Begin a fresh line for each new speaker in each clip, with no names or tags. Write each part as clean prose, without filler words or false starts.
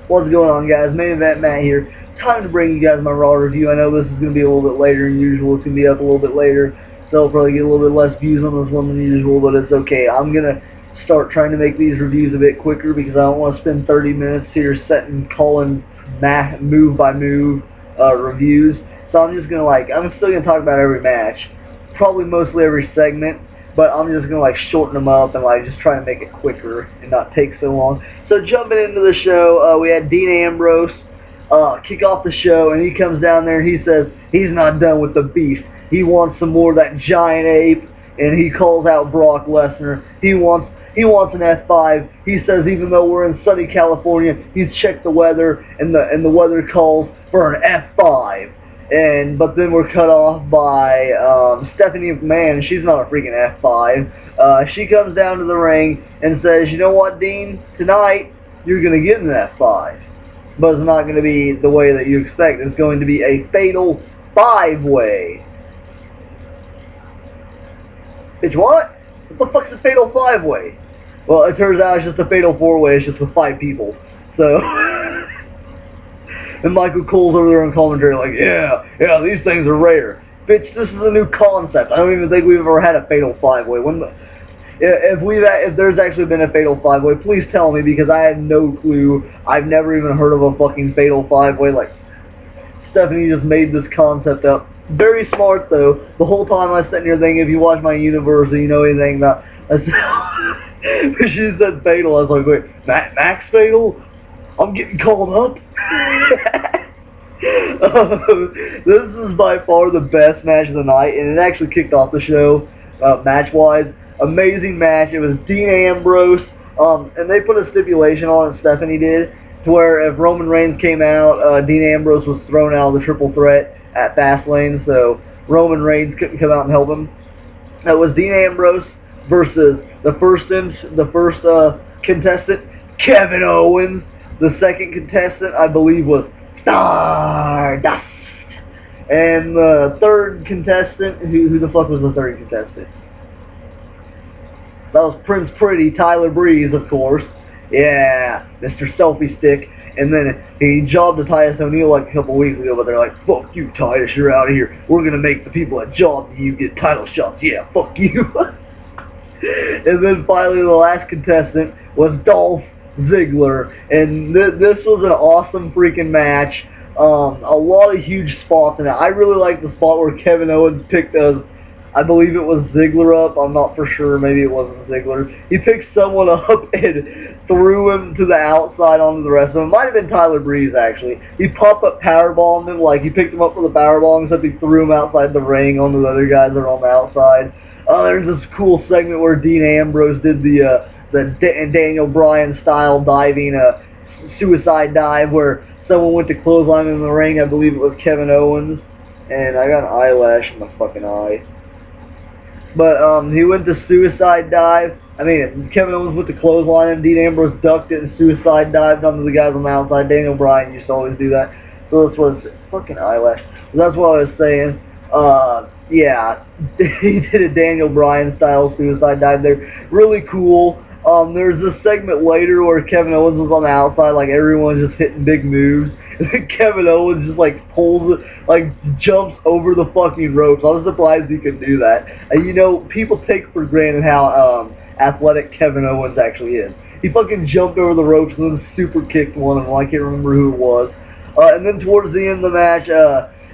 What's going on, guys? Main Event Matt here. Time to bring you guys my Raw review. I know this is going to be a little bit later than usual. It's going to be up a little bit later, so I'll probably get a little bit less views on this one than usual, but it's okay. I'm going to start trying to make these reviews a bit quicker because I don't want to spend 30 minutes here setting, calling move-by-move reviews. So I'm just going to, I'm still going to talk about every match, probably mostly every segment, but I'm just going to shorten them up and just try to make it quicker and not take so long. So jumping into the show, we had Dean Ambrose kick off the show, and he comes down there and he says he's not done with the beef. He wants some more of that giant ape, and he calls out Brock Lesnar. He wants an F5. He says even though we're in sunny California, he's checked the weather, and the weather calls for an F5. But then we're cut off by Stephanie McMahon. She's not a freaking F5. She comes down to the ring and says, you know what, Dean? Tonight, you're going to get an F5. But it's not going to be the way that you expect. It's going to be a fatal 5-way. It's what? What the fuck's a fatal 5-way? Well, it turns out it's just a fatal 4-way. It's just with 5 people. So... And Michael Cole's over there on commentary yeah, these things are rare. Bitch, this is a new concept. I don't even think we've ever had a fatal 5-way. If there's actually been a fatal 5-way, please tell me, because I had no clue. I've never even heard of a fucking fatal 5-way. Stephanie just made this concept up. Very smart, though. The whole time I was sitting here thinking, if you watch my universe and you know anything about... She said fatal. I was like, wait, Max Fatal? I'm getting called up. This is by far the best match of the night, and it actually kicked off the show match-wise. Amazing match. It was Dean Ambrose, and they put a stipulation on it, Stephanie did, to where if Roman Reigns came out, Dean Ambrose was thrown out of the triple threat at Fastlane, so Roman Reigns couldn't come out and help him. That was Dean Ambrose versus the first contestant, Kevin Owens. The second contestant, I believe, was Stardust. And the third contestant, who the fuck was the third contestant? That was Prince Pretty, Tyler Breeze, of course. Yeah, Mr. Selfie Stick. And then he jobbed to Titus O'Neil a couple weeks ago, but they're like, fuck you, Titus, you're out of here. We're going to make the people that jobbed you get title shots. Yeah, fuck you. And then finally, the last contestant was Dolph Ziggler, and this was an awesome freaking match. A lot of huge spots in it. I really like the spot where Kevin Owens picked I believe it was Ziggler up. I'm not for sure. Maybe it wasn't Ziggler. He picked someone up and threw him to the outside onto the rest of them. It might have been Tyler Breeze, actually. He pop-up powerbombed him. He picked him up for the powerbomb, except he threw him outside the ring onto the other guys that are on the outside. There's this cool segment where Dean Ambrose did the Daniel Bryan style diving, suicide dive, where someone went to clothesline in the ring. I believe it was Kevin Owens, and I got an eyelash in my fucking eye. But he went to suicide dive. I mean, Kevin Owens went to clothesline, and Dean Ambrose ducked it and suicide dived onto the guys on the outside. Daniel Bryan used to always do that. So that's what it's fucking eyelash. So that's what I was saying. Yeah, he did a Daniel Bryan style suicide dive there. Really cool. There's this segment later where Kevin Owens was on the outside, everyone's just hitting big moves. And then Kevin Owens just pulls it, jumps over the fucking ropes. I was surprised he could do that. People take for granted how athletic Kevin Owens actually is. He fucking jumped over the ropes and then super kicked one of them. I can't remember who it was. And then towards the end of the match,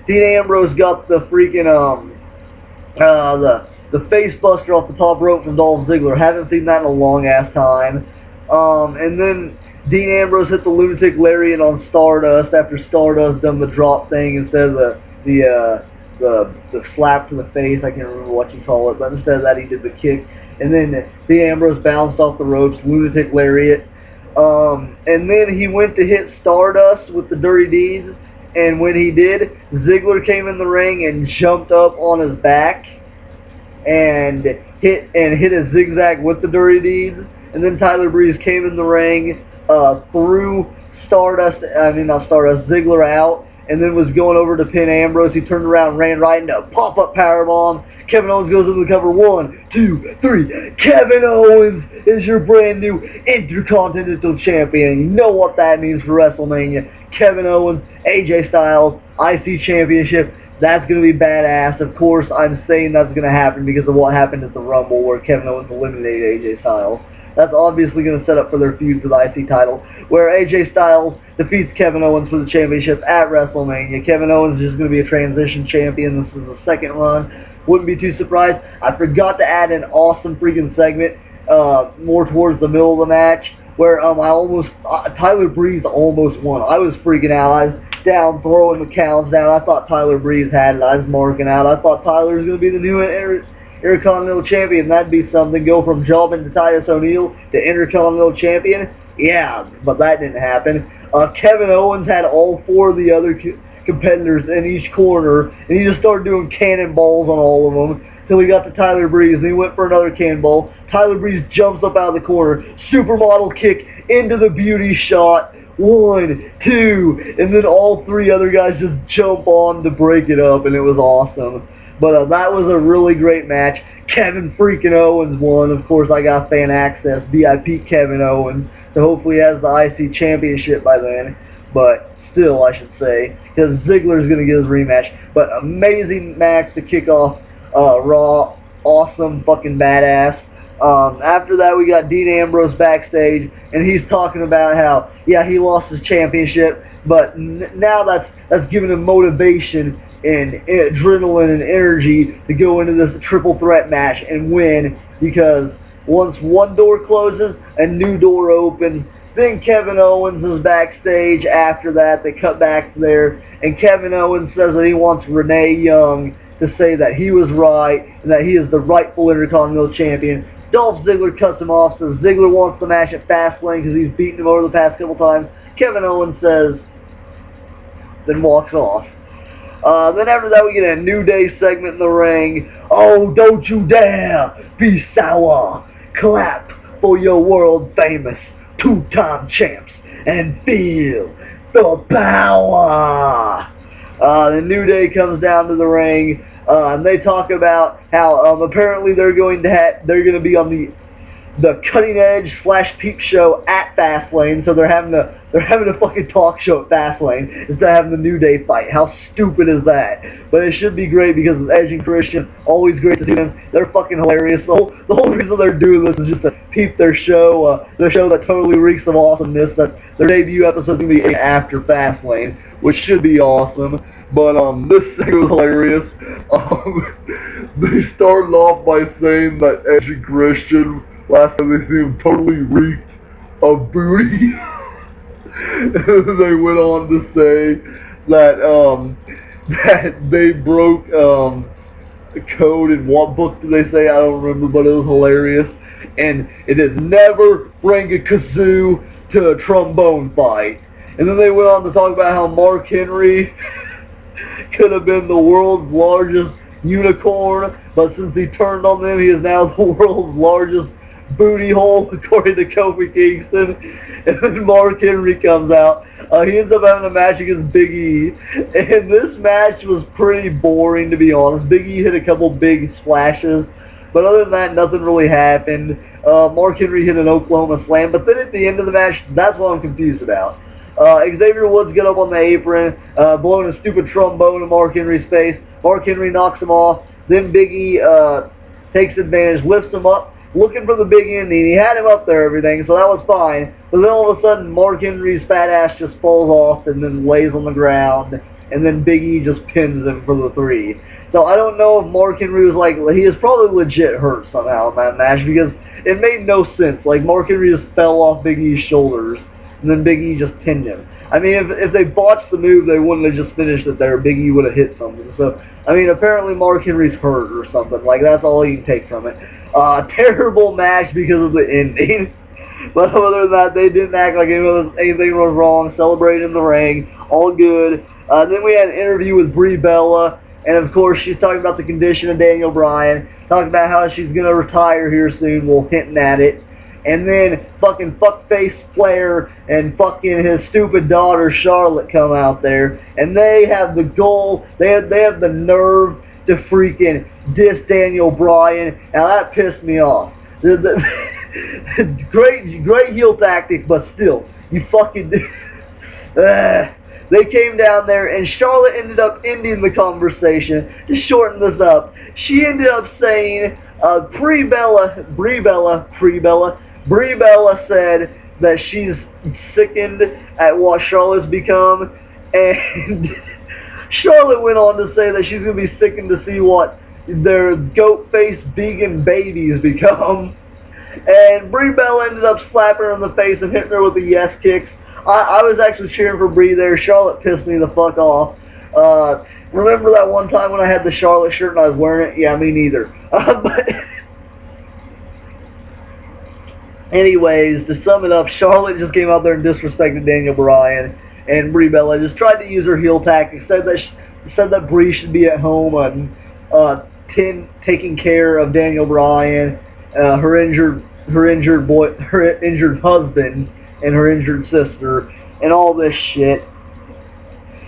Dean Ambrose got the freaking the face buster off the top rope from Dolph Ziggler. Haven't seen that in a long ass time. And then Dean Ambrose hit the lunatic lariat on Stardust after Stardust done the drop thing instead of the slap to the face. I can't remember what you call it, but instead of that he did the kick. And then Dean Ambrose bounced off the ropes, lunatic lariat. And then he went to hit Stardust with the Dirty Deeds. And when he did, Ziggler came in the ring and jumped up on his back and hit a zigzag with the Dirty Deeds. And then Tyler Breeze came in the ring, threw Ziggler out, and then was going over to pin Ambrose. He turned around, ran right into a pop-up powerbomb. Kevin Owens goes into the cover. 1, 2, 3. Kevin Owens is your brand new Intercontinental Champion. You know what that means for WrestleMania. Kevin Owens, AJ Styles, IC Championship. That's going to be badass. Of course, I'm saying that's going to happen because of what happened at the Rumble where Kevin Owens eliminated AJ Styles. That's obviously going to set up for their feud for the IC title, where AJ Styles defeats Kevin Owens for the championship at WrestleMania. Kevin Owens is just going to be a transition champion. This is the second run. Wouldn't be too surprised. I forgot to add an awesome freaking segment more towards the middle of the match where Tyler Breeze almost won. I was freaking out. I was down throwing the counts down. I thought Tyler Breeze had it. I was marking out. I thought Tyler was going to be the new Intercontinental Champion. That'd be something. Go from jobbing to Titus O'Neil to Intercontinental Champion. Yeah, but that didn't happen. Kevin Owens had all 4 of the other competitors in each corner, and he just started doing cannonballs on all of them until he got to Tyler Breeze, and he went for another cannonball. Tyler Breeze jumps up out of the corner, supermodel kick into the beauty shot. 1, 2, and then all 3 other guys just jump on to break it up, and it was awesome. But that was a really great match. Kevin freaking Owens won. Of course, I got fan access, VIP Kevin Owens, so hopefully he has the IC Championship by then. But still, I should say, because Ziggler's going to get his rematch. But amazing match to kick off Raw. Awesome, fucking badass. After that, we got Dean Ambrose backstage, and he's talking about how, yeah, he lost his championship, but now that's giving him motivation and adrenaline and energy to go into this triple threat match and win, because once one door closes, a new door opens. Then Kevin Owens is backstage after that. They cut back there, and Kevin Owens says that he wants Renee Young to say that he was right and that he is the rightful Intercontinental Champion. Dolph Ziggler cuts him off, says Ziggler wants the match at Fastlane because he's beaten him over the past couple times. Kevin Owens says, then walks off. Then after that, we get a New Day segment in the ring. Oh, don't you dare be sour. Clap for your world famous 2-time champs and feel the power. The New Day comes down to the ring, and they talk about how apparently they're going to be on the cutting edge / peep show at Fastlane, so they're having a fucking talk show at Fastlane instead of having the New Day fight. How stupid is that? But it should be great because it's Edge and Christian. Always great to see them. They're fucking hilarious. The whole reason they're doing this is just to peep their show that totally reeks of awesomeness. That their debut episode is going to be after Fastlane, which should be awesome. But this thing was hilarious. They started off by saying that Edge and Christian, last time they see him, totally reeked of booty. And they went on to say that that they broke the code, and what book did they say? I don't remember, but it was hilarious. And it is never bring a kazoo to a trombone fight. And then they went on to talk about how Mark Henry could have been the world's largest unicorn, but since he turned on them, he is now the world's largest booty hole, according to Kofi Kingston. And then Mark Henry comes out. He ends up having a match against Big E, and this match was pretty boring, to be honest. Big E hit a couple big splashes, but other than that, nothing really happened. Mark Henry hit an Oklahoma Slam, but then at the end of the match, that's what I'm confused about. Xavier Woods get up on the apron, blowing a stupid trombone in Mark Henry's face. Mark Henry knocks him off. Then Big E takes advantage, lifts him up, looking for the big ending. He had him up there, everything, so that was fine. But then all of a sudden, Mark Henry's fat ass just falls off and then lays on the ground. And then Big E just pins him for the 3. So I don't know if Mark Henry was like, he is probably legit hurt somehow in that match because it made no sense. Like, Mark Henry just fell off Big E's shoulders, and then Big E just pinned him. I mean, if they botched the move, they wouldn't have just finished it there. Big E would have hit something. So, I mean, apparently Mark Henry's hurt or something. Like, that's all you can take from it. Terrible match because of the ending. But other than that, they didn't act like anything was wrong. Celebrated in the ring. All good. Then we had an interview with Brie Bella. And, of course, she's talking about the condition of Daniel Bryan. Talking about how she's going to retire here soon. Well, hinting at it. And then fucking fuckface Flair and fucking his stupid daughter Charlotte come out there, and they have the goal, they have the nerve to freaking diss Daniel Bryan. Now that pissed me off. Great heel tactic, but still, you fucking. They came down there, and Charlotte ended up ending the conversation. To shorten this up, she ended up saying, Brie Bella said that she's sickened at what Charlotte's become, and Charlotte went on to say that she's going to be sickened to see what their goat-faced vegan babies become. And Brie Bella ended up slapping her in the face and hitting her with the yes kicks. I was actually cheering for Brie there. Charlotte pissed me the fuck off. Remember that one time when I had the Charlotte shirt and I was wearing it? Yeah, me neither. But anyways, to sum it up, Charlotte just came out there and disrespected Daniel Bryan, and Brie Bella just tried to use her heel tactics. Said that Brie should be at home taking care of Daniel Bryan, her injured husband, and her injured sister, and all this shit.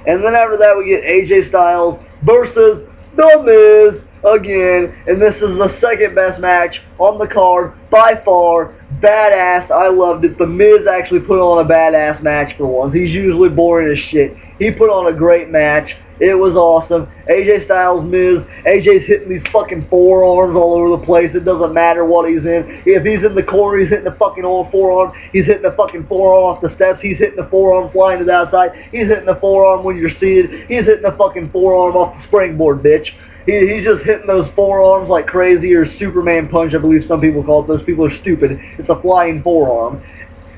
And then after that, we get AJ Styles versus The Miz again, and this is the second best match on the card by far. Badass. I loved it. The Miz actually put on a badass match for once. He's usually boring as shit. He put on a great match. It was awesome. AJ Styles, Miz. AJ's hitting these fucking forearms all over the place. It doesn't matter what he's in. If he's in the corner, he's hitting the fucking forearm. He's hitting the fucking forearm off the steps. He's hitting the forearm flying to the outside. He's hitting the forearm when you're seated. He's hitting the fucking forearm off the springboard, bitch. He's just hitting those forearms like crazy, or Superman punch, I believe some people call it. Those people are stupid. It's a flying forearm.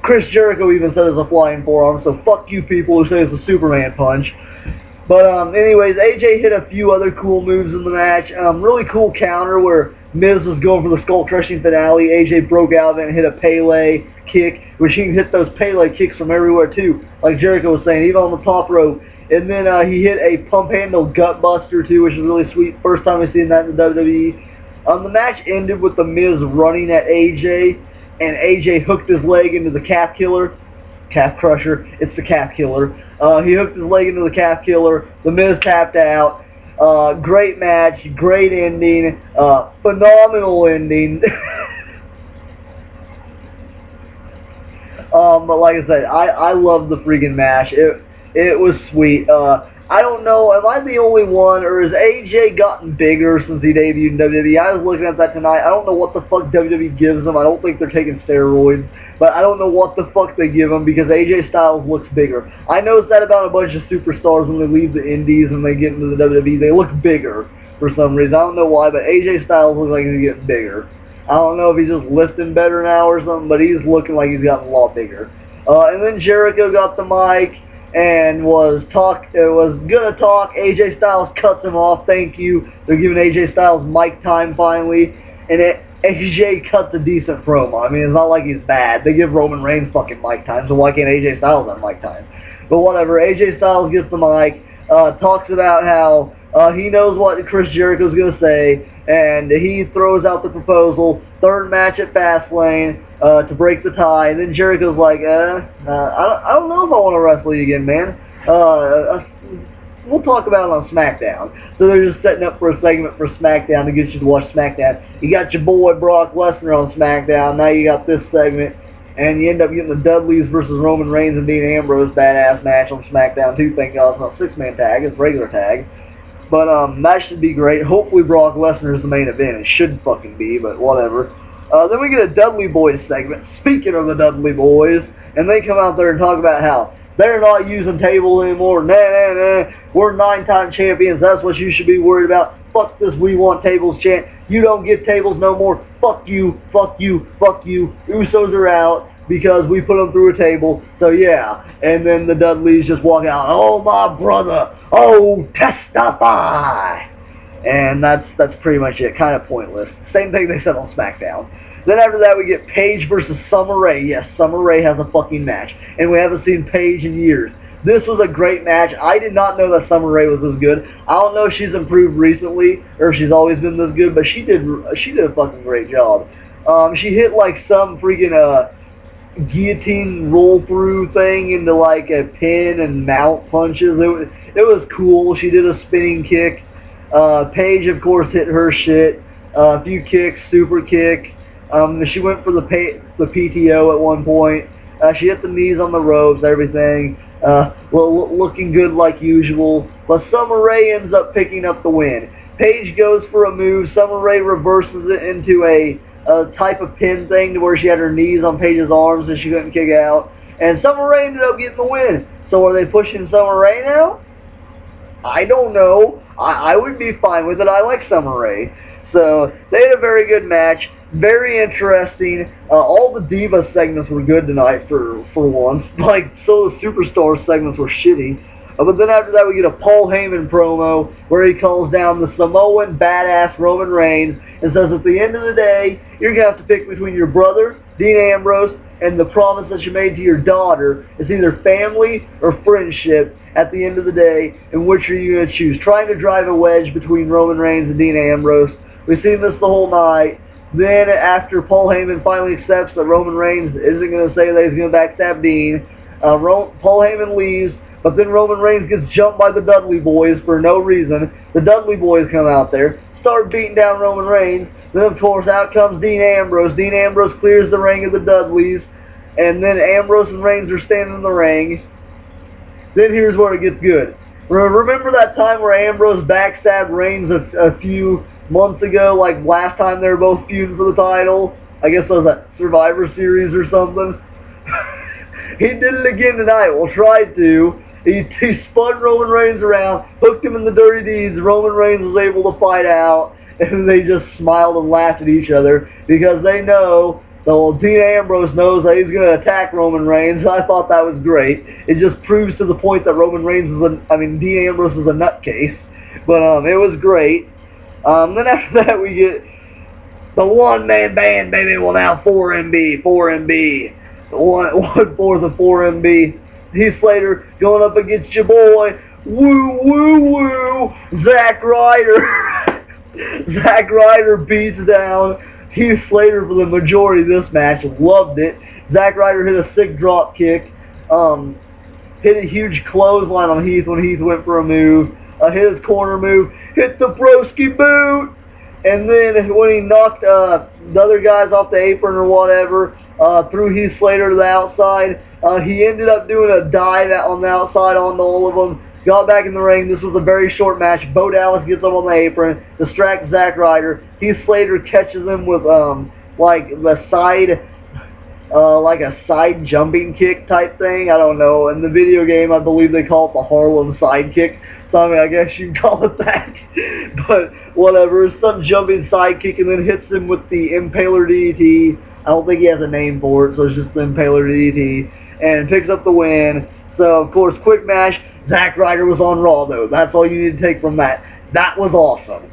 Chris Jericho even said it's a flying forearm, so fuck you people who say it's a Superman punch. But anyways, AJ hit a few other cool moves in the match. Really cool counter where Miz was going for the skull-crushing finale. AJ broke out of it and hit a Pele kick, which he can hit those Pele kicks from everywhere too, like Jericho was saying, even on the top rope. And then he hit a pump handle gut buster too, which is really sweet. First time I've seen that in the WWE. The match ended with The Miz running at AJ, and AJ hooked his leg into the calf killer. Calf crusher. It's the calf killer. He hooked his leg into the calf killer. The Miz tapped out. Great match. Great ending. Phenomenal ending. But like I said, I love the freaking match. It was sweet. I don't know, am I the only one, or has AJ gotten bigger since he debuted in WWE? I was looking at that tonight. I don't know what the fuck WWE gives him. I don't think they're taking steroids, but I don't know what the fuck they give him because AJ Styles looks bigger. I noticed that about a bunch of superstars when they leave the indies and they get into the WWE. They look bigger for some reason. I don't know why, but AJ Styles looks like he's getting bigger. I don't know if he's just lifting better now or something, but he's looking like he's gotten a lot bigger. And then Jericho got the mic and was gonna talk. AJ Styles cuts him off. Thank you. They're giving AJ Styles mic time finally, and AJ cuts a decent promo. I mean, it's not like he's bad. They give Roman Reigns fucking mic time, so why can't AJ Styles have mic time? But whatever. AJ Styles gets the mic, talks about how he knows what Chris Jericho's gonna say, and he throws out the proposal. Third match at Fastlane to break the tie. And then Jericho's like, I don't know if I want to wrestle you again, man. We'll talk about it on SmackDown. So they're just setting up for a segment for SmackDown to get you to watch SmackDown. You got your boy Brock Lesnar on SmackDown. Now you got this segment. And you end up getting the Dudleys versus Roman Reigns and Dean Ambrose badass match on SmackDown too. Thank God it's not a 6-man tag. It's a regular tag. But that should be great. Hopefully Brock Lesnar is the main event. It should fucking be, but whatever. Then we get a Dudley Boys segment. Speaking of the Dudley Boys, and they come out there and talk about how they're not using tables anymore. Nah. We're 9-time champions. That's what you should be worried about. Fuck this we want tables chant. You don't get tables no more. Fuck you. Usos are out because we put them through a table. So yeah. And then the Dudleys just walk out. Oh, my brother. Oh, testify. And that's pretty much it. Kind of pointless. Same thing they said on SmackDown. Then after that we get Paige versus Summer Rae. Yes, Summer Rae has a fucking match. And we haven't seen Paige in years. This was a great match. I did not know that Summer Rae was this good. I don't know if she's improved recently or if she's always been this good, but she did a fucking great job. She hit like some freaking guillotine roll through thing into like a pin and mount punches. It was cool. She did a spinning kick. Paige, of course, hit her shit. A few kicks, super kick. She went for the PTO at one point. She hit the knees on the ropes, everything. Well, looking good like usual. But Summer Rae ends up picking up the win. Paige goes for a move. Summer Rae reverses it into a type of pin thing to where she had her knees on Paige's arms and she couldn't kick out. And Summer Rae ended up getting the win. So are they pushing Summer Rae now? I don't know. I would be fine with it. I like Summer Rae. So they had a very good match. Very interesting. All the Divas segments were good tonight for once. Like, so the Superstar segments were shitty. But then after that we get a Paul Heyman promo where he calls down the Samoan badass Roman Reigns and says at the end of the day, you're going to have to pick between your brother, Dean Ambrose, and the promise that you made to your daughter. It's either family or friendship at the end of the day, and which are you going to choose? Trying to drive a wedge between Roman Reigns and Dean Ambrose. We've seen this the whole night. Then after Paul Heyman finally accepts that Roman Reigns isn't going to say that he's going to backstab Dean, Paul Heyman leaves. But then Roman Reigns gets jumped by the Dudley Boys for no reason. The Dudley Boys come out there, start beating down Roman Reigns. Then, of course, out comes Dean Ambrose. Dean Ambrose clears the ring of the Dudleys. And then Ambrose and Reigns are standing in the ring. Then here's where it gets good. Remember that time where Ambrose backstabbed Reigns a few months ago? Like last time they were both feuding for the title? I guess that was a Survivor Series or something. He did it again tonight. Well, tried to. He spun Roman Reigns around, hooked him in the dirty deeds. Roman Reigns was able to fight out, and they just smiled and laughed at each other because they know, Dean Ambrose knows that he's going to attack Roman Reigns. I thought that was great. It just proves to the point that Dean Ambrose is a nutcase. But it was great. Then after that we get the one-man band, baby. Well, now 4MB. One-fourth of 4MB. Heath Slater going up against your boy, woo, Zack Ryder. Zack Ryder beats down Heath Slater for the majority of this match. Loved it. Zack Ryder hit a sick drop kick. Hit a huge clothesline on Heath when Heath went for a move. Hit his corner move. Hit the broski boot. And then when he knocked the other guys off the apron or whatever, threw Heath Slater to the outside. He ended up doing a dive on the outside onto all of them. Got back in the ring. This was a very short match. Bo Dallas gets up on the apron, distracts Zack Ryder. Heath Slater catches him with like the side, like a side jumping kick type thing. I don't know. In the video game, I believe they call it the Harlem side kick. So I mean, I guess you can call it that. But whatever. It's some jumping side kick and then hits him with the Impaler DDT. I don't think he has a name for it, so it's just the Impaler DDT. And picks up the win. So, of course, quick match. Zack Ryder was on Raw, though. That's all you need to take from that. That was awesome.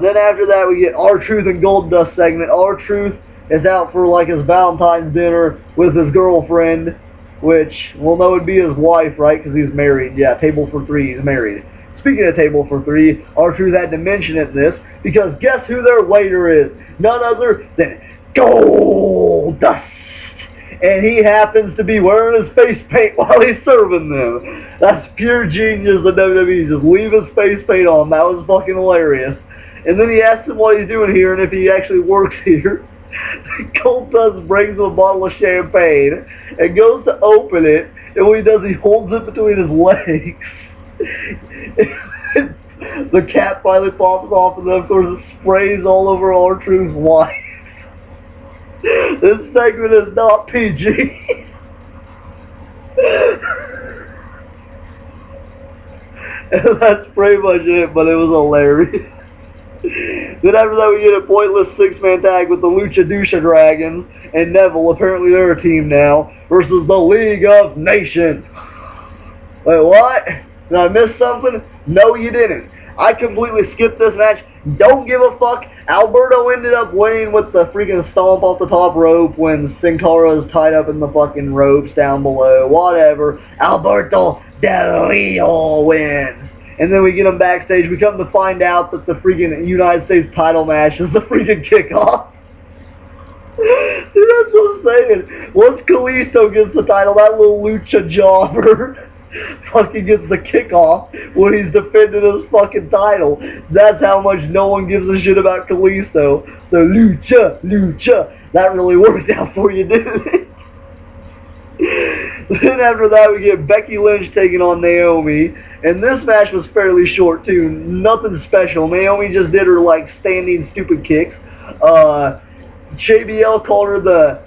Then after that, we get R-Truth and Goldust segment. R-Truth is out for, like, his Valentine's dinner with his girlfriend, which, well, no, would be his wife, right, because he's married. Yeah, table for three, he's married. Speaking of table for three, R-Truth had to mention it this, because guess who their waiter is? None other than Goldust. And he happens to be wearing his face paint while he's serving them. That's pure genius of WWE. Just leave his face paint on. That was fucking hilarious. And then he asked him what he's doing here and if he actually works here. Goldust brings him a bottle of champagne and goes to open it. And what he does, he holds it between his legs. The cap finally pops off, and then of course it sprays all over R-Truth's wife. This segment is not PG. And that's pretty much it, but it was hilarious. Then after that we get a pointless six-man tag with the Lucha Dusha Dragons and Neville, apparently they're a team now, versus the League of Nations. Wait, what? Did I miss something? No, you didn't. I completely skipped this match. Don't give a fuck. Alberto ended up winning with the freaking stomp off the top rope when Sin Cara is tied up in the fucking ropes down below. Whatever. Alberto Del Rio wins. And then we get him backstage. We come to find out that the freaking United States title match is the freaking kickoff. Dude, that's what I'm saying. Once Kalisto gets the title, that little lucha jobber fucking gets the kickoff when he's defending his fucking title. That's how much no one gives a shit about Kalisto. So lucha, lucha. That really worked out for you, didn't it? Then after that, we get Becky Lynch taking on Naomi. And this match was fairly short, too. Nothing special. Naomi just did her, like, standing stupid kicks. JBL called her the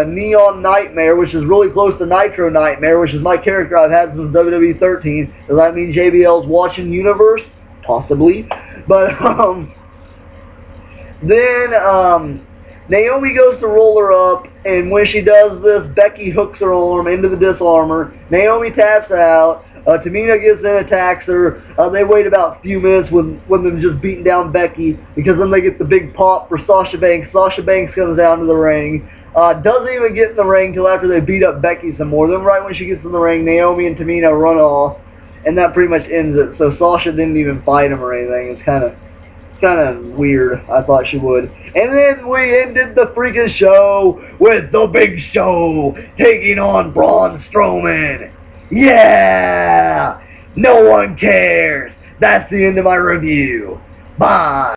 Neon Nightmare, which is really close to Nitro Nightmare, which is my character I've had since WWE 13. Does that mean JBL's watching Universe? Possibly. But, then, Naomi goes to roll her up, and when she does this, Becky hooks her arm into the disarmor. Naomi taps out. Tamina gets in, attacks her. They wait about a few minutes with them just beating down Becky, because then they get the big pop for Sasha Banks. Sasha Banks comes down to the ring. Doesn't even get in the ring till after they beat up Becky some more. Then right when she gets in the ring, Naomi and Tamina run off, and that pretty much ends it. So Sasha didn't even fight him or anything. It's kind of weird. I thought she would. And then we ended the freaking show with the Big Show taking on Braun Strowman. Yeah! No one cares. That's the end of my review. Bye.